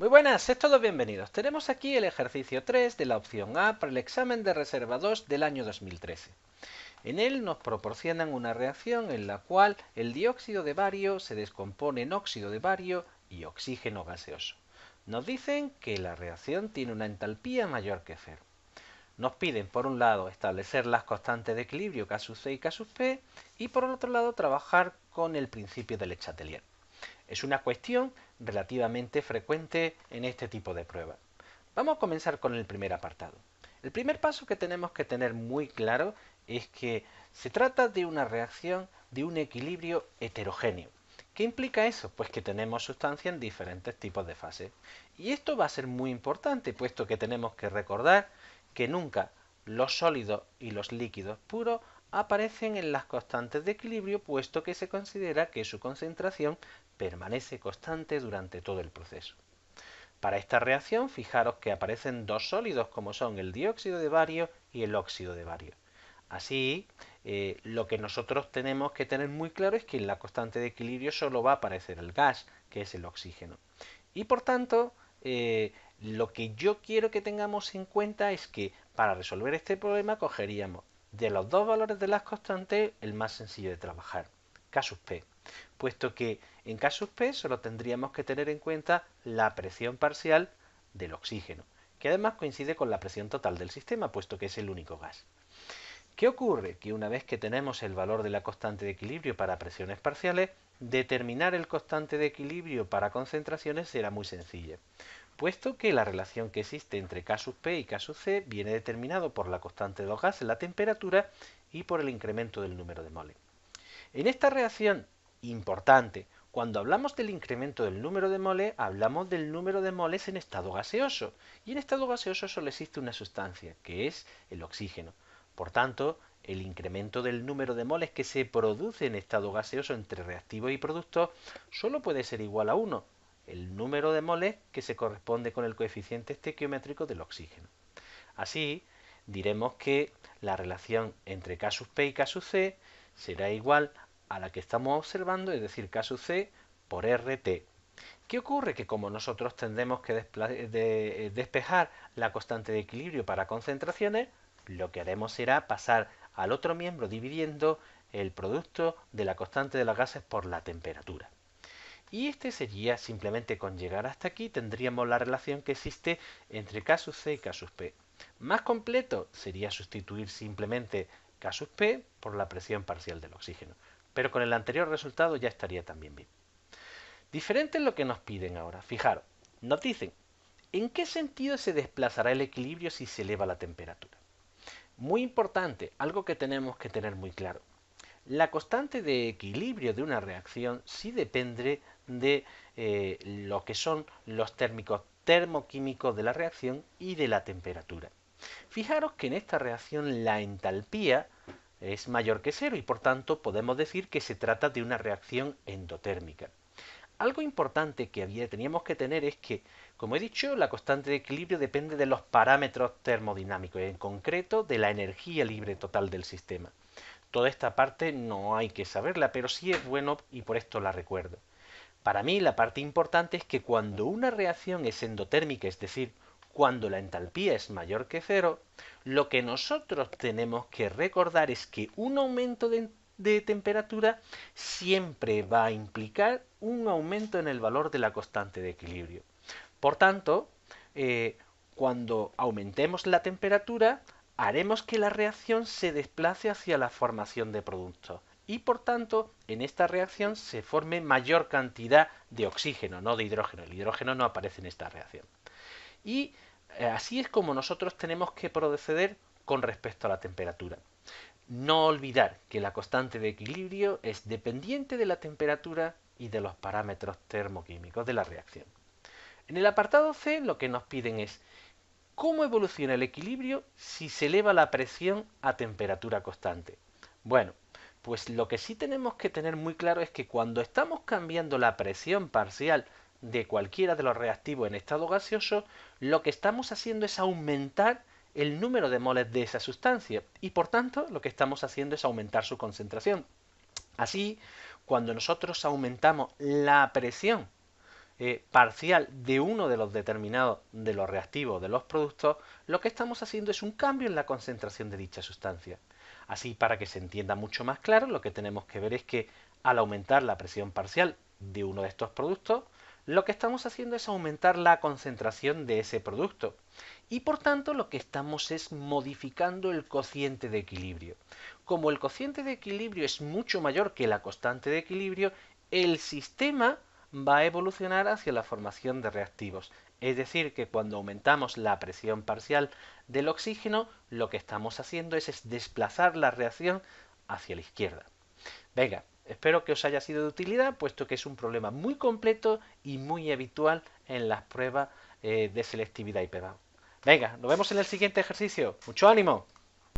Muy buenas, sed todos bienvenidos. Tenemos aquí el ejercicio 3 de la opción A para el examen de reserva 2 del año 2013. En él nos proporcionan una reacción en la cual el dióxido de bario se descompone en óxido de bario y oxígeno gaseoso. Nos dicen que la reacción tiene una entalpía mayor que cero. Nos piden, por un lado, establecer las constantes de equilibrio K sub C y K sub P, y por el otro lado, trabajar con el principio de Le Chatelier. Es una cuestión relativamente frecuente en este tipo de pruebas. Vamos a comenzar con el primer apartado. El primer paso que tenemos que tener muy claro es que se trata de una reacción de un equilibrio heterogéneo. ¿Qué implica eso? Pues que tenemos sustancias en diferentes tipos de fases. Y esto va a ser muy importante, puesto que tenemos que recordar que nunca los sólidos y los líquidos puros aparecen en las constantes de equilibrio, puesto que se considera que su concentración permanece constante durante todo el proceso. Para esta reacción, fijaros que aparecen dos sólidos como son el dióxido de bario y el óxido de bario. Así, lo que nosotros tenemos que tener muy claro es que en la constante de equilibrio solo va a aparecer el gas, que es el oxígeno. Y por tanto, lo que yo quiero que tengamos en cuenta es que para resolver este problema cogeríamos de los dos valores de las constantes el más sencillo de trabajar, K sub P, puesto que en K sub P solo tendríamos que tener en cuenta la presión parcial del oxígeno, que además coincide con la presión total del sistema, puesto que es el único gas. ¿Qué ocurre? Que una vez que tenemos el valor de la constante de equilibrio para presiones parciales, determinar el constante de equilibrio para concentraciones será muy sencilla, puesto que la relación que existe entre K sub P y K sub C viene determinado por la constante de los gases, la temperatura, y por el incremento del número de moles. En esta reacción importante, cuando hablamos del incremento del número de moles, hablamos del número de moles en estado gaseoso. Y en estado gaseoso solo existe una sustancia, que es el oxígeno. Por tanto, el incremento del número de moles que se produce en estado gaseoso entre reactivo y producto solo puede ser igual a 1, el número de moles que se corresponde con el coeficiente estequiométrico del oxígeno. Así, diremos que la relación entre K sub P y K sub C será igual a la que estamos observando, es decir, K sub C por RT. ¿Qué ocurre? Que como nosotros tendremos que despejar la constante de equilibrio para concentraciones, lo que haremos será pasar al otro miembro dividiendo el producto de la constante de los gases por la temperatura. Y este sería simplemente con llegar hasta aquí tendríamos la relación que existe entre K sub C y K sub P. Más completo sería sustituir simplemente K sub P por la presión parcial del oxígeno. Pero con el anterior resultado ya estaría también bien. Diferente es lo que nos piden ahora. Fijaros, nos dicen, ¿en qué sentido se desplazará el equilibrio si se eleva la temperatura? Muy importante, algo que tenemos que tener muy claro. La constante de equilibrio de una reacción sí depende de lo que son los térmicos termoquímicos de la reacción y de la temperatura. Fijaros que en esta reacción la entalpía es mayor que cero y por tanto podemos decir que se trata de una reacción endotérmica. Algo importante que teníamos que tener es que, como he dicho, la constante de equilibrio depende de los parámetros termodinámicos, en concreto de la energía libre total del sistema. Toda esta parte no hay que saberla, pero sí es bueno y por esto la recuerdo. Para mí la parte importante es que cuando una reacción es endotérmica, es decir, cuando la entalpía es mayor que cero, lo que nosotros tenemos que recordar es que un aumento de temperatura siempre va a implicar un aumento en el valor de la constante de equilibrio. Por tanto, cuando aumentemos la temperatura, haremos que la reacción se desplace hacia la formación de productos y por tanto en esta reacción se forme mayor cantidad de oxígeno, no de hidrógeno. El hidrógeno no aparece en esta reacción. Y así es como nosotros tenemos que proceder con respecto a la temperatura. No olvidar que la constante de equilibrio es dependiente de la temperatura y de los parámetros termoquímicos de la reacción. En el apartado C lo que nos piden es ¿cómo evoluciona el equilibrio si se eleva la presión a temperatura constante? Bueno, pues lo que sí tenemos que tener muy claro es que cuando estamos cambiando la presión parcial de cualquiera de los reactivos en estado gaseoso, lo que estamos haciendo es aumentar el número de moles de esa sustancia y por tanto lo que estamos haciendo es aumentar su concentración. Así, cuando nosotros aumentamos la presión parcial de uno de los determinados de los reactivos de los productos, lo que estamos haciendo es un cambio en la concentración de dicha sustancia. Así, para que se entienda mucho más claro, lo que tenemos que ver es que al aumentar la presión parcial de uno de estos productos, lo que estamos haciendo es aumentar la concentración de ese producto. Y por tanto lo que estamos es modificando el cociente de equilibrio. Como el cociente de equilibrio es mucho mayor que la constante de equilibrio, el sistema va a evolucionar hacia la formación de reactivos. Es decir, que cuando aumentamos la presión parcial del oxígeno, lo que estamos haciendo es desplazar la reacción hacia la izquierda. Venga, espero que os haya sido de utilidad, puesto que es un problema muy completo y muy habitual en las pruebas de selectividad y pegado. Venga, nos vemos en el siguiente ejercicio. ¡Mucho ánimo!